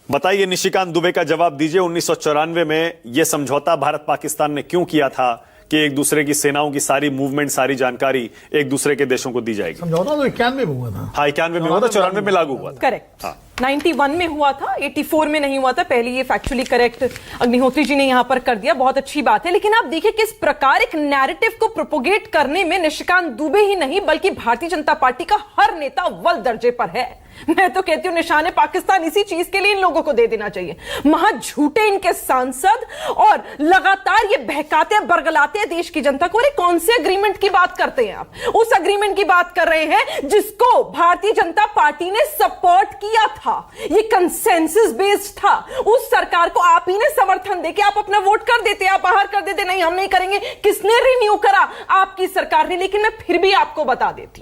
बताइए, निशिकांत दुबे का जवाब दीजिए। 1994 में यह समझौता भारत पाकिस्तान ने क्यों किया था कि एक दूसरे की सेनाओं की सारी मूवमेंट, सारी जानकारी एक दूसरे के देशों को दी जाएगी? समझौता तो 91 में हुआ था। हाँ, 91 में हुआ था, 94 में लागू हुआ था। करेक्ट। हाँ। 91 में हुआ था, 84 में नहीं हुआ था। पहले ये फैक्चुअली करेक्ट अग्निहोत्री जी ने यहां पर कर दिया, बहुत अच्छी बात है। लेकिन आप देखिए किस प्रकार एक नैरेटिव को प्रोपोगेट करने में निशिकांत दुबे ही नहीं बल्कि भारतीय जनता पार्टी का हर नेता अव्वल दर्जे पर है। मैं तो कहती हूं निशाने पाकिस्तान इसी चीज के लिए इन लोगों को दे देना चाहिए। महा झूठे इनके सांसद और लगातार ये बहकाते बरगलाते हैं देश की जनता को। अरे कौन से अग्रीमेंट की बात करते हैं आप? उस अग्रीमेंट की बात कर रहे हैं जिसको भारतीय जनता पार्टी ने सपोर्ट किया था। ये कंसेंसस बेस्ड था। उस सरकार को आप ही ने समर्थन देके आप अपना वोट कर देते, आप बाहर कर देते, नहीं हम नहीं करेंगे। किसने रिन्यू करा? आपकी सरकार ने। लेकिन मैं फिर भी आपको बता देती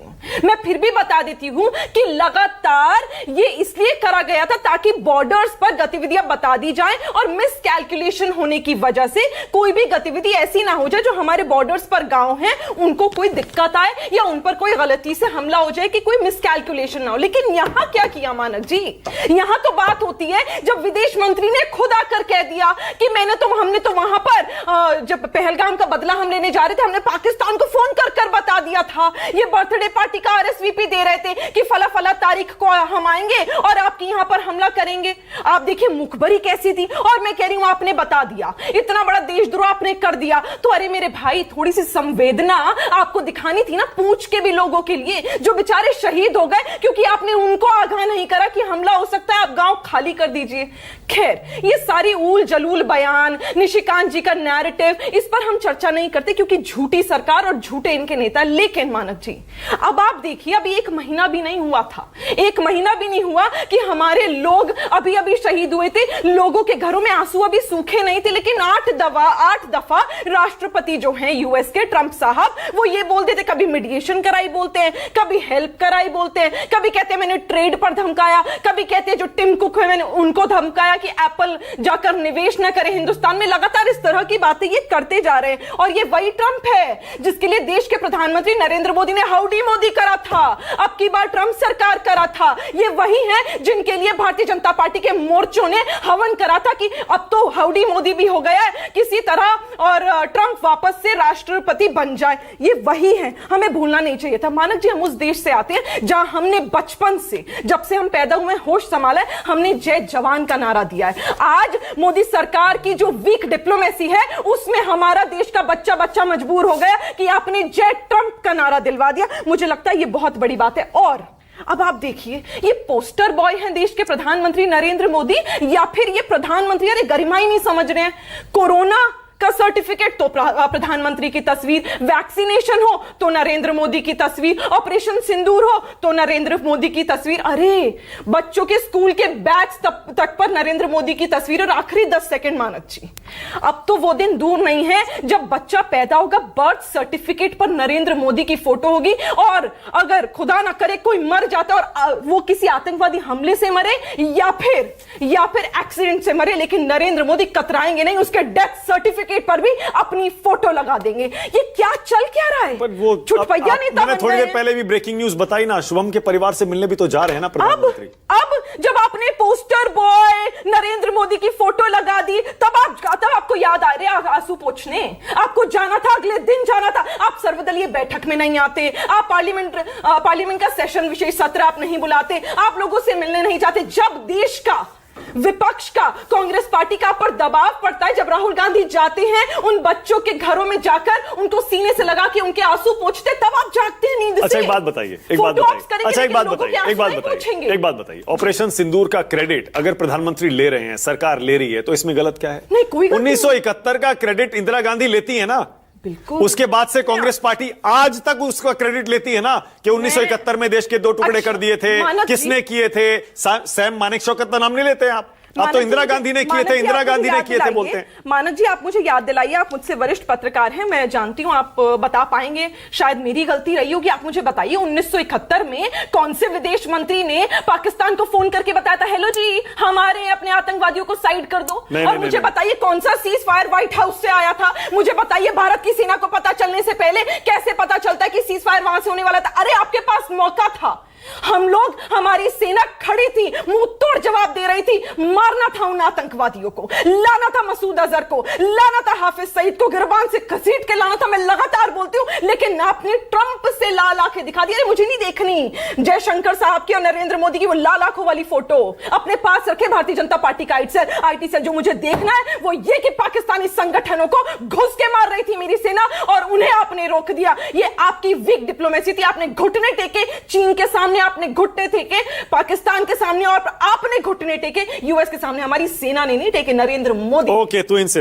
हूं, कि लगातार ये इसलिए करा गया था ताकि बॉर्डर्स पर गतिविधियां बता दी जाएं और मिसकैलकुलेशन होने की वजह से कोई भी गतिविधि ऐसी ना हो जाए जो हमारे बॉर्डर्स पर गांव हैं उनको कोई दिक्कत आए या उन पर कोई गलती से हमला हो जाए कि कोई मिसकैलकुलेशन ना हो। लेकिन यहां क्या किया मानक जी? यहां तो बात होती है जब विदेश मंत्री ने खुद आकर कह दिया कि हमने तो वहां पर जब पहलगाम का बदला हम लेने जा रहे थे, हमने पाकिस्तान को फोन कर कर बता दिया था। ये बर्थडे पार्टी का RSVP दे रहे थे कि फला फला तारीख को हम आएंगे और आपके यहां पर हमला करेंगे। आप देखिए मुखबरी कैसी थी। और मैं कह रही हूं आपने बता दिया, इतना बड़ा देशद्रोह आपने कर दिया, तो अरे मेरे भाई थोड़ी सी संवेदना आपको दिखानी थी ना, पूछ के भी लोगों के लिए जो बेचारे शहीद हो गए क्योंकि आपने उनको आगाह नहीं करा कि हमला हो सकता है, आप गांव खाली कर दीजिए। खैर, ये सारी ऊल जलूल बयान, निशिकांत जी का नैरेटिव, इस पर हम चर्चा नहीं करते क्योंकि झूठी सरकार और झूठे इनके नेता। लेकिन मानक जी अब आप देखिए, अभी 1 महीना भी नहीं हुआ था, 1 महीना भी नहीं हुआ कि हमारे लोग अभी अभी शहीद हुए थे। लोगों के घरों में आंसू अभी सूखे नहीं थे, लेकिन 8 दफा राष्ट्रपति जो हैं यूएस के ट्रंप साहब, वो ये बोलते थे, कभी मीडिएशन कराई बोलते हैं, कभी हेल्प कराई बोलते हैं, कभी कहते हैं मैंने ट्रेड पर धमकाया, कभी कहते हैं जो टिम कुक है मैंने उनको धमकाया कि एप्पल जाकर निवेश न करे हिंदुस्तान में। लगातार इस तरह की बातें ये करते जा रहे हैं। और ये वही ट्रंप है जिसके लिए देश के प्रधानमंत्री नरेंद्र मोदी ने हाउडी मोदी करा था, अब की बार ट्रंप सरकार करा था। ये वही है जिनके लिए भारतीय जनता पार्टी के मोर्चों ने हवन करा था कि अब तो हाउडी मोदी भी हो गया है किसी तरह और ट्रंप वापस से राष्ट्रपति बन जाए। ये वही है, हमें भूलना नहीं चाहिए था। मानक जी हम उस देश से आते हैं जहां हमने बचपन से, जब से हम पैदा हुए, होश संभाला है, हमने जय जवान का नारा दिया है। आज मोदी सरकार की जो वीक डिप्लोमेसी है उसमें हमारा देश का बच्चा बच्चा मजबूर हो गया कि आपने जय ट्रंप का नारा दिलवा दिया। मुझे लगता है ये बहुत बड़ी बात है। और अब आप देखिए, ये पोस्टर बॉय हैं देश के प्रधानमंत्री नरेंद्र मोदी या फिर ये प्रधानमंत्री अरे गरिमा ही नहीं समझ रहे हैं। कोरोना का सर्टिफिकेट तो प्रधानमंत्री की तस्वीर, वैक्सीनेशन हो तो नरेंद्र मोदी की तस्वीर, ऑपरेशन सिंदूर हो तो नरेंद्र मोदी की तस्वीर, अरे बच्चों के स्कूल के बैग्स तक पर नरेंद्र मोदी की तस्वीर। और आखिरी 10 सेकंड मानक जी, अब तो वो दिन दूर नहीं है जब बच्चा पैदा होगा, बर्थ सर्टिफिकेट पर नरेंद्र मोदी की फोटो होगी। और अगर खुदा ना करे कोई मर जाता और वो किसी आतंकवादी हमले से मरे या फिर एक्सीडेंट से मरे, लेकिन नरेंद्र मोदी कतराएंगे नहीं, उसके डेथ सर्टिफिकेट पर भी अपनी फोटो लगा देंगे। ये क्या चल क्या रहा है? वो चुटपैया नेता मैंने थोड़ी देर पहले भी ब्रेकिंग न्यूज बताई ना, शुभम के परिवार से मिलने भी तो जा रहे हैं ना प्रधानमंत्री। अब जब आपने पोस्टर बॉय नरेंद्र मोदी की फोटो लगा दी तब आपको याद आ रहे आंसू पोंछने? आपको जाना था, अगले दिन जाना था। आप सर्वदलीय बैठक में नहीं आते, आप पार्लियामेंट का सेशन विशेष सत्र आप नहीं बुलाते, आप लोगों से मिलने नहीं जाते। जब देश का विपक्ष का, कांग्रेस पार्टी का पर दबाव पड़ता है, जब राहुल गांधी जाते हैं उन बच्चों के घरों में जाकर उनको सीने से लगा के उनके आंसू पोंछते, तब आप जागते हैं नींद से। अच्छा एक बात बताइए, एक बात बताइए, ऑपरेशन सिंदूर का क्रेडिट अगर प्रधानमंत्री ले रहे हैं, सरकार ले रही है, तो इसमें गलत क्या है? नहीं, कोई 1971 का क्रेडिट इंदिरा गांधी लेती है ना, उसके बाद से कांग्रेस पार्टी आज तक उसका क्रेडिट लेती है ना कि 1971 में देश के 2 टुकड़े कर दिए थे, किसने किए थे? सैम मानेकशॉ का नाम नहीं लेते आप तो इंदिरा गांधी ने किए थे, इंदिरा गांधी ने किए थे बोलते हैं। मानक जी आप मुझे याद दिलाइए, आप मुझसे वरिष्ठ पत्रकार हैं, मैं जानती हूं आप बता पाएंगे, शायद मेरी गलती रही होगी। आप मुझे बताइए 1971 में कौन से विदेश मंत्री ने पाकिस्तान को फोन करके बताया था, हेलो जी हमारे अपने आतंकवादियों को साइड कर दो? और मुझे बताइए कौन सा सीज फायर व्हाइट हाउस से आया था? मुझे बताइए भारत की सेना को पता चलने से पहले कैसे पता चलता है कि सीज फायर वहां से होने वाला था? अरे आपके पास मौका था, हम लोग, हमारी सेना खड़ी थी, मुंह तोड़ जवाब दे रही थी। मारना था उन आतंकवादियों को, लाना था मसूद अजहर को, लाना था हाफिज सईद को, गिरबान से घसीट के लाना था। मैं लगातार बोलती हूं, लेकिन आपने ट्रंप से लाल आंखें दिखा दी। अरे मुझे नहीं देखनी जयशंकर साहब की और नरेंद्र मोदी की वो लाल आंखों वाली फोटो अपने पास रखे भारतीय जनता पार्टी का आईटी सेल। जो मुझे देखना है वो ये कि पाकिस्तानी संगठनों को घुस के मार रही थी मेरी सेना और उन्हें आपने रोक दिया। ये आपकी वीक डिप्लोमेसी थी। आपने घुटने टेके चीन के सामने, आपने घुटने टेके पाकिस्तान के सामने और आपने घुटने टेके यूएस के सामने। हमारी सेना ने नहीं टेके, नरेंद्र मोदी। ओके, तू इनसे